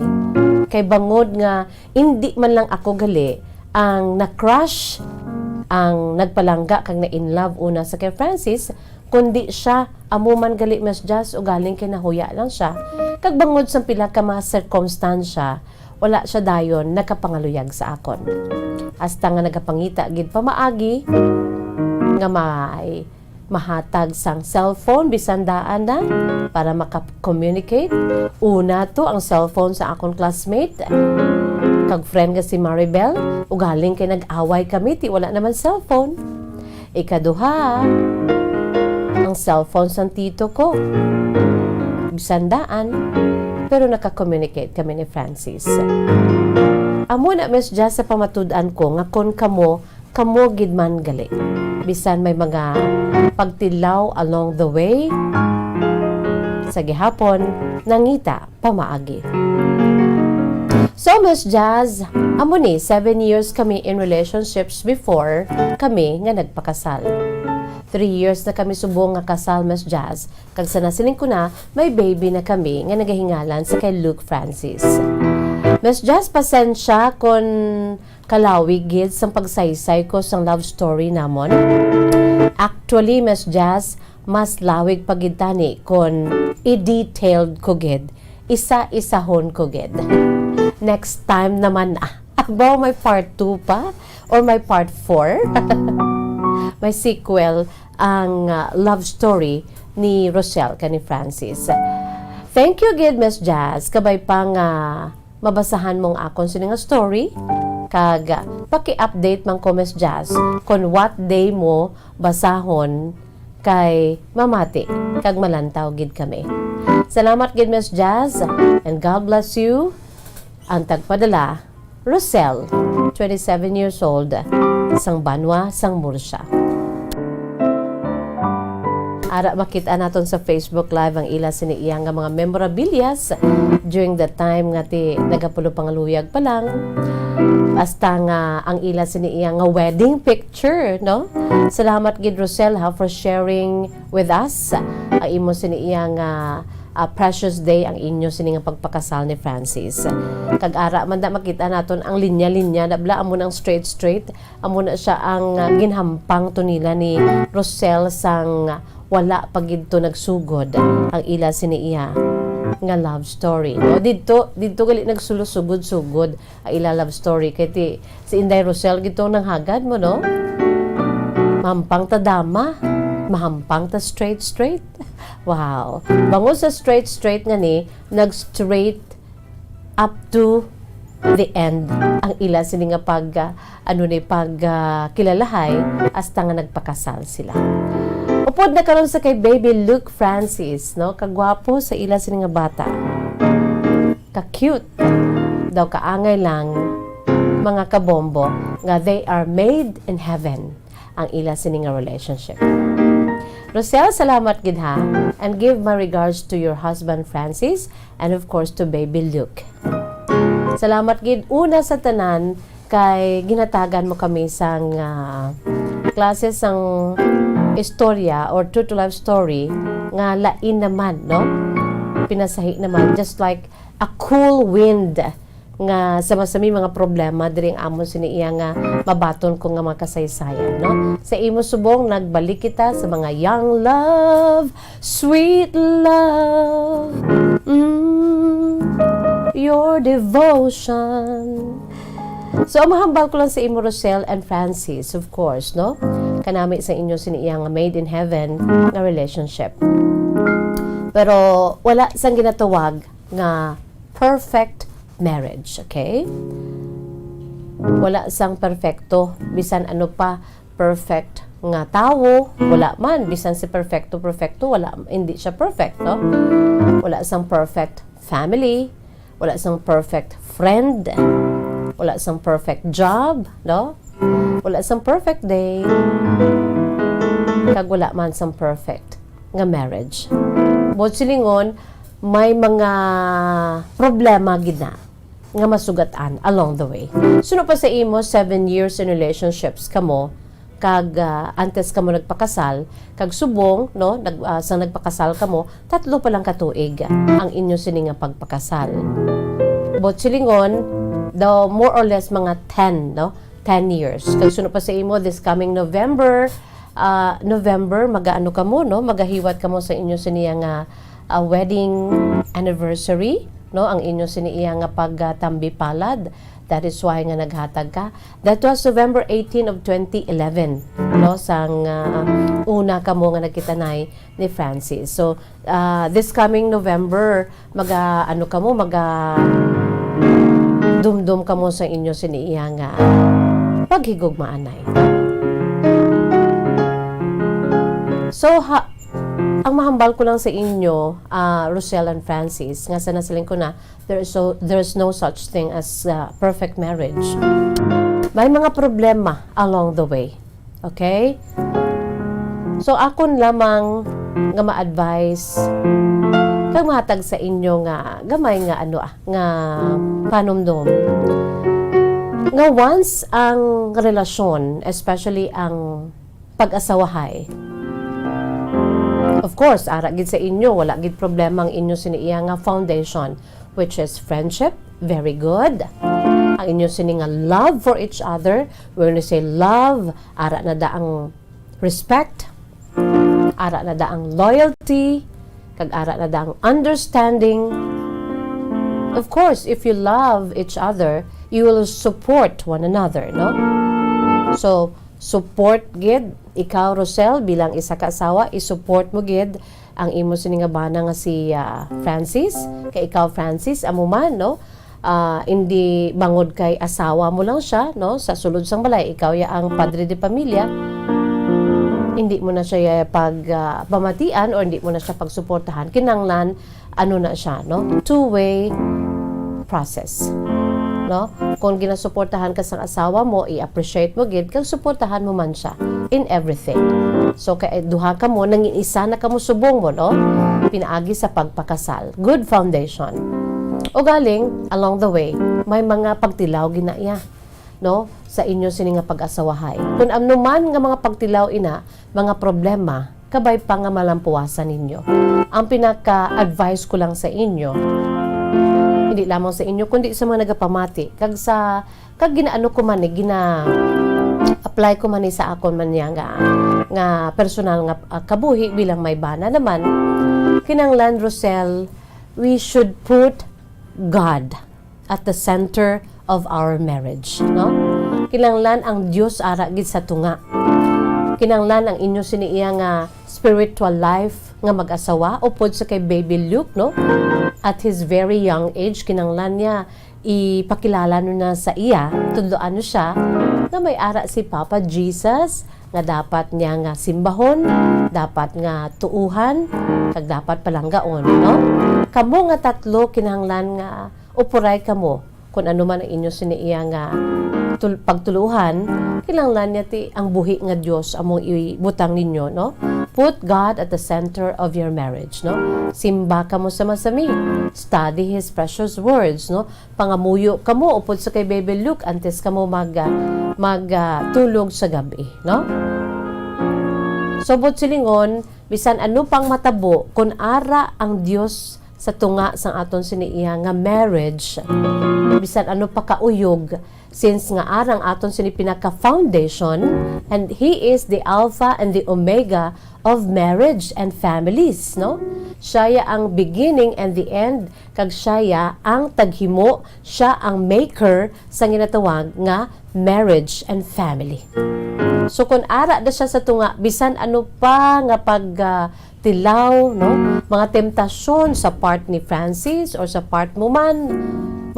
kay bangod nga hindi man lang ako gali ang na-crush, ang nagpalangga kag na-in love una sa kay Francis, kundi siya amuman gali, Miss Jazz, o galing kinahuya lang siya. Kag bangod sa pila ka mga circumstansya, wala siya dayon nakapangaluyag sa akon. Hasta nga nagapangita gid pamaagi nga may mahatag sang cellphone bisan daan na para maka-communicate. Una to ang cellphone sa akong classmate kag friend nga si Maribel, ugaling kay nag-away kami ti wala naman cellphone. Ikaduha, ang cellphone sang tito ko bisan daan pero naka-communicate kami ni Francis. Amo na Miss Jazz sa pamatud-an ko nga kon kamo gid man gali. Bisan may mga pagtilaw along the way sa gihapon nangita pamaagi. So Miss Jazz, amo ni 7 years kami in relationships before kami nga nagpakasal. 3 years na kami subong nga kasal, Miss Jazz. Kag sa nasiling ko na, may baby na kami nga nagahingalan sa kay Luke Francis. Miss Jazz, pasensya kung kalawig gid sang pagsaysay ko sang love story namon. Actually, Miss Jazz, mas lawig pagid tani kung i-detailed ko gid. Isa-isahon ko gid. Next time naman abaw may part 2 pa or may part 4. May sequel ang love story ni Rochelle kani Francis. Thank you gid Miss Jazz kabay pang mabasahan mong akon sini nga story kag paki-update man ko Miss Jazz kung what day mo basahon kay mamati kag malantaw gid kami. Salamat gid Miss Jazz and God bless you. Ang tagpadala, Rochelle, 27 years old, sang Banwa, sang Murcia. Ara makita naton sa Facebook Live ang ila siniiya nga mga memorabilias during the time nga ti nagapulo pangaluyag pa lang. Basta nga ang ila siniiya nga wedding picture, no? Salamat gid Rochelle for sharing with us. Ang imo siniiya nga precious day ang inyo sini nga pagpakasal ni Francis. Kag ara man da makita naton ang linya-linya dabla amo nang straight amo na siya ang ginhampang to nila ni Rochelle sang wala pagid to nagsugod ang ila siniiya nga love story, no? Dito gali nagsulusugod-sugod ang ila love story kay ti si Inday Rochelle gito nang hagad mo, no? Mahampang ta dama, mahampang ta straight. Wow. Bango sa straight nga ni, nag-straight up to the end ang ila sini nga kilalahay hasta nga nagpakasal sila. Upod na karon sa kay baby Luke Francis, no? Kagwapo sa ila sini nga bata. Ka-cute. Daw kaangay lang mga kabombo nga they are made in heaven ang ila sini nga relationship. Rochelle, salamat gid ha, and give my regards to your husband Francis and of course to baby Luke. Salamat gid una sa tanan kay ginatagan mo kami sang klase sang istorya or true to life story nga lain naman, no? Pinasahi naman just like a cool wind nga sama-sami mga problema diri ang amon siniiya nga mabaton ko nga mga kasaysayan, no? Sa imo subong nagbalik kita sa mga young love, sweet love, your devotion. So mahambal ko lang sa imo Rochelle and Francis, of course, no? Kanami sa inyo siniiya nga made in heaven nga relationship. Pero wala sang ginatawag nga perfect marriage, okay? Wala sang perfecto, bisan ano pa perfect nga tawo, wala man, bisan si perfecto, wala, hindi siya perfect, no? Wala sang perfect family, wala sang perfect friend, wala sang perfect job, no? Wala sang perfect day, kag wala man sang perfect nga marriage. Bot silingon, may mga problema gid na nga masugatan along the way. Suno pa sa imo 7 years in relationships kamo kag antes kamo nagpakasal kag subong, no, sang nagpakasal kamo 3 pa lang katuig ang inyo sini nga pagpakasal. Bot silingon daw more or less mga 10, no, 10 years. Kag suno pa sa imo this coming November magaano kamo, no, magahiwat kamo sa inyo sini nga wedding anniversary, no, ang inyo siniiya nga pagtambi palad. That is why nga naghatag ka. That was November 18 of 2011, no, sang una kamo nga nagkitanay ni Francis. So this coming November dumdum kamo sa inyo siniiya nga paghigugmaanay. So ang mahambal ko lang sa inyo, Rosel and Francis, nga sa nasiling ko na, there's no such thing as perfect marriage. May mga problema along the way. Okay? So, akon lamang nga ma-advise kag mahatag sa inyo nga gamay nga nga panumdum. Nga once ang relasyon, especially ang pag-asawahay, of course, ara gid sa inyo, wala gid problema ang inyo siniiya nga foundation, which is friendship, very good. Ang inyo sini nga love for each other, when you say love, ara na da ang respect, ara na da ang loyalty, kag ara na da ang understanding. Of course, if you love each other, you will support one another, no? So, support gid ikaw, Rosel, bilang isa ka asawa, isupport mo gid ang imo sininga bana nga si Francis, kay ikaw Francis amo man, no, hindi bangod kay asawa mo lang siya, no, sa sulod sang balay ikaw ya ang padre de pamilya, hindi mo na siya pamatian or hindi mo na siya pagsuportahan, kinanglan na siya, no, two-way process. No? Kung ginasuportahan ka sa asawa mo, i-appreciate mo gid kag suportahan mo man siya in everything. So kay duha ka mo nang isa na kamo subong mo, no? Pinaagi sa pagpakasal. Good foundation. O galing along the way, may mga pagtilaw ginaya, no? Sa inyo sini nga pag-asawahay. Kung amno man nga mga pagtilaw ina, mga problema, kabay pa nga malampuasan ninyo. Ang pinaka-advice ko lang sa inyo, hindi lamang sa inyo kundi sa mga nagapamati kag ginaano ko man apply ko man sa akon man niya nga personal nga kabuhi bilang may bana naman, kinanglan, Rosel, we should put God at the center of our marriage, no? Kinanglan ang Dios ara gid sa tunga. Kinanglan ang inyo siniiya nga spiritual life nga mag-asawa upod sa kay baby Luke, no? At his very young age, kinanglan niya ipakilala na sa iya, tudloan siya na may ara si Papa Jesus nga dapat niya nga simbahon, dapat nga tuuhan, kag dapat palanggaon, no? Kamo nga tatlo kinahanglan nga upuray kamo kung ano man ang inyo siniiya nga pagtuluhan, kinahanglan niya ti ang buhi nga Dios among ibutang ninyo, no? Put God at the center of your marriage, no? Simba kamo sa masami. Study His precious words, no? Pangamuyo kamo upod sa kay baby Luke antes kamo tulog sa gabi, no? Sobot silingon, bisan ano pang matabo, kun ara ang Dios sa tunga sang aton siniiya nga marriage, bisan ano pa kauyog, since nga arang aton sini pinaka foundation, and He is the Alpha and the Omega of marriage and families, no? Siya ang beginning and the end, kag siya ang taghimo, siya ang maker sa ginatawag nga marriage and family. So kung ara da siya sa tunga, bisan ano pa nga tilaw, no, mga temptasyon sa part ni Francis or sa part mo man,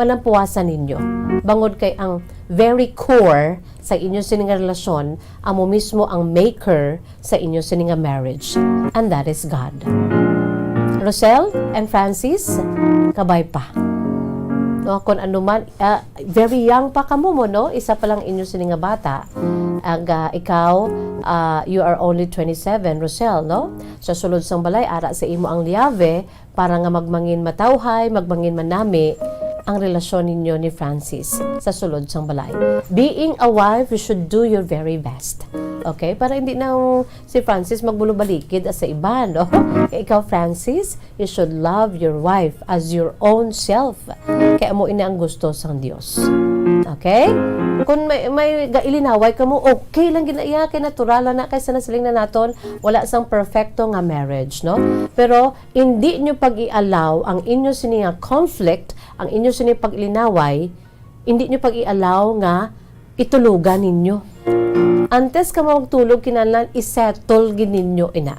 malampuasan ninyo. Bangod kay ang very core sa inyo sininga relasyon, amo mismo ang maker sa inyo sininga marriage, and that is God. Rosel and Francis, kabay pa. No, kung ano man, very young pa kamo mo, no? Isa pa lang inyo sininga bata. Ikaw, you are only 27, Rosel, no? Sa sulod sang balay, ara sa imo ang liave, para nga magmangin matawhay, magmangin manami, ang relasyon ninyo ni Francis sa sulod sang balay. Being a wife, you should do your very best. Okay? Para hindi na si Francis magbulubalikid sa iba, no? Ikaw, Francis, you should love your wife as your own self. Kaya mo ina ang gusto sang Dios. Okay? Kung may gailinaway ka mo, okay lang ginaiya, kay natural na kaysa nasiling na naton, wala sang perfecto nga marriage, no? Pero, hindi nyo pag-i-allow ang inyo sininga conflict, ang inyo sininga pag-ilinaway, hindi nyo pag-i-allow nga itulugan ninyo. Antes ka magtulog, kinahanglan isettle gininyo ina.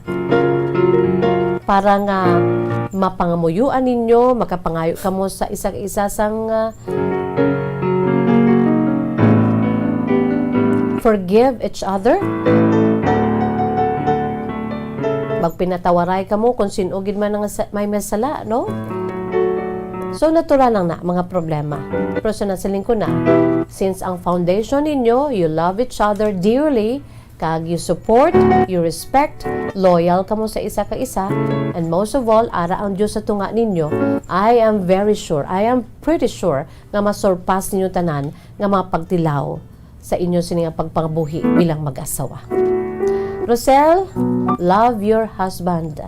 Para nga mapangamuyuan ninyo, makapangayo ka mo sa isa sang forgive each other. Magpinatawaray ka mo kung sino gid man nga may masala, no? So, natural lang na mga problema. Pero sinasaling ko na, since ang foundation ninyo, you love each other dearly, kag you support, you respect, loyal ka mo sa isa ka isa, and most of all, ara ang Diyos sa tunga ninyo, I am very sure, I am pretty sure, nga masurpass ninyo tanan, nga mapagtilaw sa inyo sininga pagpangabuhi bilang mag-asawa. Rosel, love your husband.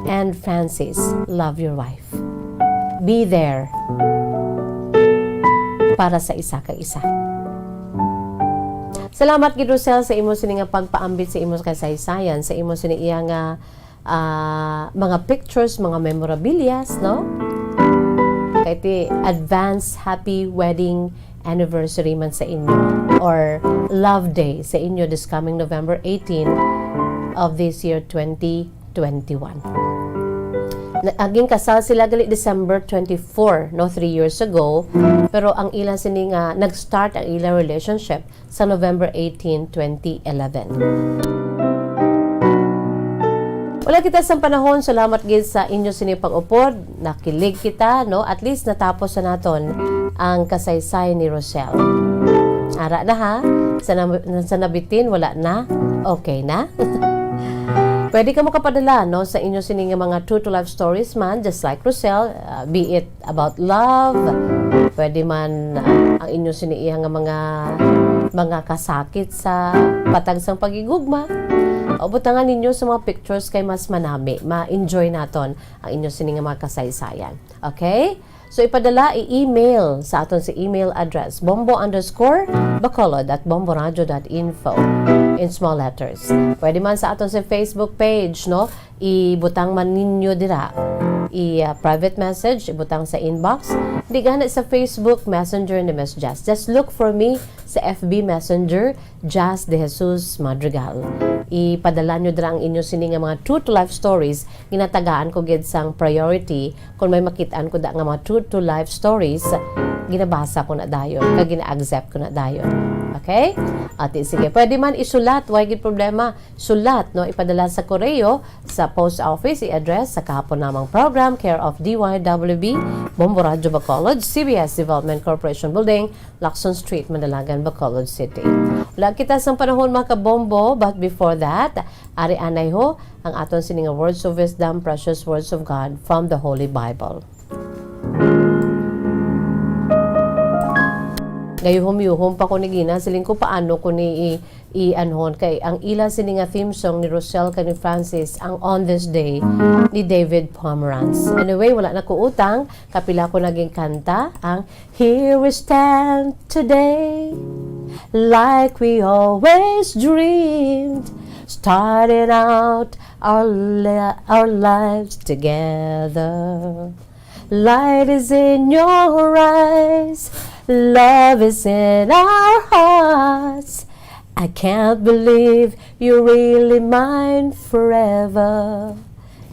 And Francis, love your wife. Be there para sa isa ka isa. Salamat gid Rosel sa imo sininga pagpaambit sa imo kasaysayan, sa imo siniya nga mga pictures, mga memorabilias, no? Kay ti advance happy wedding anniversary man sa inyo or love day sa inyo this coming November 18 of this year 2021. Aging kasal sila gali December 24, no, 3 years ago, pero ang ilang sini nga nag-start ang ilang relationship sa November 18, 2011. Wala kita sa panahon, salamat gid sa inyo sini pag-upod, nakilig kita, no, at least natapos na naton ang kasaysay ni Rochelle. Ara na ha, sa nabitin, wala na, okay na. Pwede ka mo kapadala, no, sa inyo sining mga true to life stories man, just like Rochelle, be it about love, pwede man ang inyo siniiya nga mga kasakit sa patagsang pagigugma. O butangan ninyo sa mga pictures kay mas manami, ma-enjoy naton ang inyo sining mga kasaysayan. Okay? So, ipadala, i-email sa aton sa email address, bombo_bacolod@bomboradio.info in small letters. Pwede man sa aton sa Facebook page, no? Ibutang man ninyo dira. I-private message, ibutang sa inbox. Di gana sa Facebook Messenger ni Miss Jazz. Just look for me sa FB Messenger, Jazz de Jesus-Madrigal. Ipadala nyo dira ang inyo sining mga true to life stories. Ginatagaan ko gid sang priority. Kung may makitaan ko da nga mga true to life stories, ginabasa ko na dayon, kag gina-accept ko na dayon. Okay? At sige, pwede man isulat, why gid problema? Sulat, no, ipadala sa koreo sa post office, i-address sa Kahapon Lamang program, care of DYWB, Bombo Radio Bacolod, CBS Development Corporation Building, Lacson Street, Mandalagan, Bacolod City. Wala kita sa panahon mga kabombo, but before that, ari anay ho ang aton sininga words of wisdom, precious words of God from the Holy Bible. Gayuhom pa ko ni Gina, siling ko paano ko ni i-anhon kay ang ila sininga theme song ni Rochelle kay ni Francis ang On This Day ni David Pomeranz. Anyway, wala na ko utang, kapila ko naging kanta ang Here We Stand Today Like We Always Dreamed, starting out our lives together. Light is in your eyes, love is in our hearts. I can't believe you're really mine forever.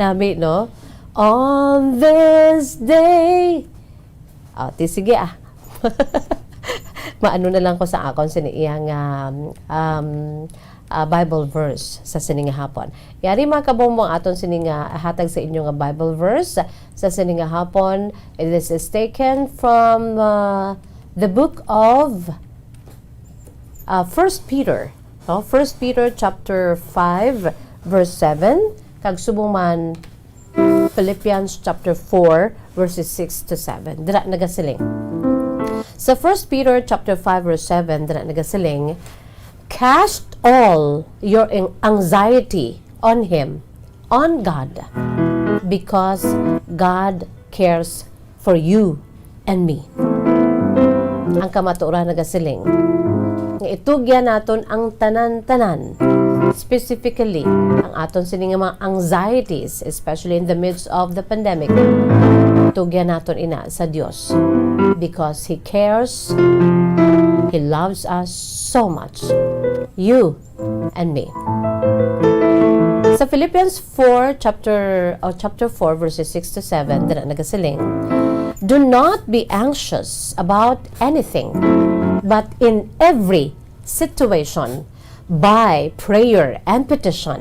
Nami, no? On this day. Sige Maano na lang ko sa akon siniyang Bible verse sa sininga hapon. Yari mga kabombo aton sininga hatag sa inyo nga Bible verse sa sininga hapon. This is taken from the book of 1 Peter. 1 Peter chapter 5 verse 7 kag subong man Philippians chapter 4 verses 6 to 7. Dira nagasiling. Sa 1 Peter chapter 5 verse 7 dira nagasiling, cast all your anxiety on Him, on God, because God cares for you and me. ang kamatuoran nagasiling nga itugyan naton ang tanan-tanan, specifically ang aton sining mga anxieties, especially in the midst of the pandemic. Itugyan naton ina sa Dios because He cares, He loves us so much, you and me. Sa Philippians 4 chapter 4 verses 6 to 7 dira nagasiling, do not be anxious about anything, but in every situation, by prayer and petition,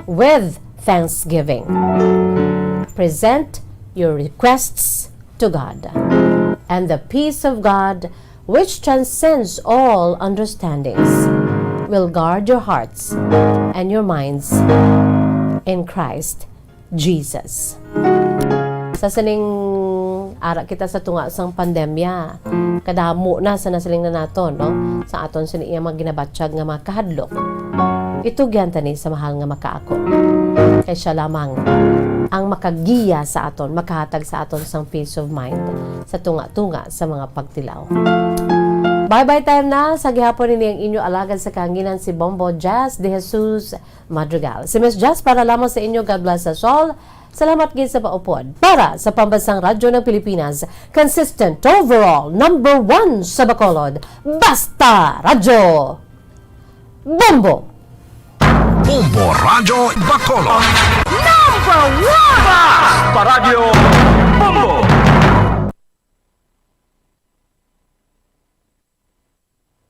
with thanksgiving, present your requests to God, and the peace of God, which transcends all understandings, will guard your hearts and your minds in Christ Jesus. Sa sining ara kita sa tunga sang pandemya, kadamo na sa nasaling na naton, no? Sa aton sa iya mga ginabatsyag nga mga kahadlok. Ito gyantani sa mahal nga makaako. Kay siya lamang ang makagiya sa aton, makahatag sa aton sang peace of mind sa tunga-tunga sa mga pagtilaw. Bye-bye time na sa gihapon ini ang inyo alagad sa kanginan si Bombo de Jesus-Madrigal. Si Miss Jazz para lamang sa inyo. God bless us all. Salamat gid sa paupod. Para sa Pambansang Radyo ng Pilipinas, consistent overall, number 1 sa Bacolod, Basta Radyo. Bombo! Bombo Radyo Bacolod. Number 1! Basta Radyo Bombo!